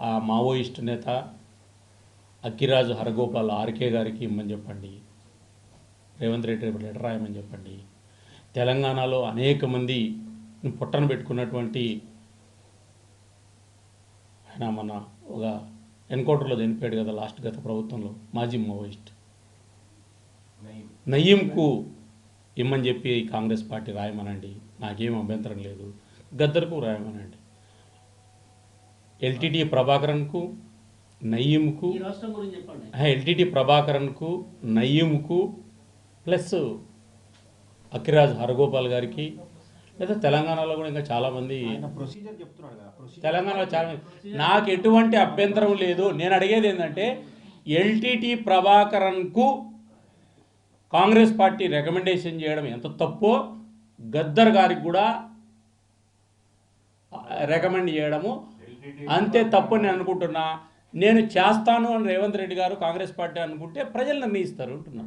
ఆ మావోయిస్ట్ నేత అక్కిరాజు హరగోపాల్ ఆర్కే గారికి ఇమ్మని చెప్పండి, రేవంత్ రెడ్డి లెటర్ రాయమని చెప్పండి. తెలంగాణలో అనేక మంది పుట్టన పెట్టుకున్నటువంటి ఆయన మన ఒక ఎన్కౌంటర్లో చనిపోయాడు కదా లాస్ట్ గత ప్రభుత్వంలో, మాజీ మావోయిస్ట్ నయీంకు ఇమ్మని చెప్పి కాంగ్రెస్ పార్టీ రాయమనండి, నాకేం అభ్యంతరం లేదు. గద్దర్కు రాయమనండి. ఎల్టీటీ ప్రభాకరన్కు, నయీంకు, ఎల్టీటీ ప్రభాకరన్కు, నయీంకు ప్లస్ అక్కిరాజ్ హరగోపాల్ గారికి, లేదా తెలంగాణలో కూడా ఇంకా చాలామంది తెలంగాణలో చాలా నాకు ఎటువంటి అభ్యంతరం లేదు. నేను అడిగేది ఏంటంటే ఎల్టీటీ ప్రభాకరన్కు కాంగ్రెస్ పార్టీ రికమెండేషన్ చేయడం ఎంత తప్పో గద్దర్ గారికి కూడా రికమెండ్ చేయడము అంతే తప్పు నేను అనుకుంటున్నా. నేను చేస్తాను అని రేవంత్ రెడ్డి గారు కాంగ్రెస్ పార్టీ అనుకుంటే ప్రజలు నిర్ణయిస్తారు అంటున్నా.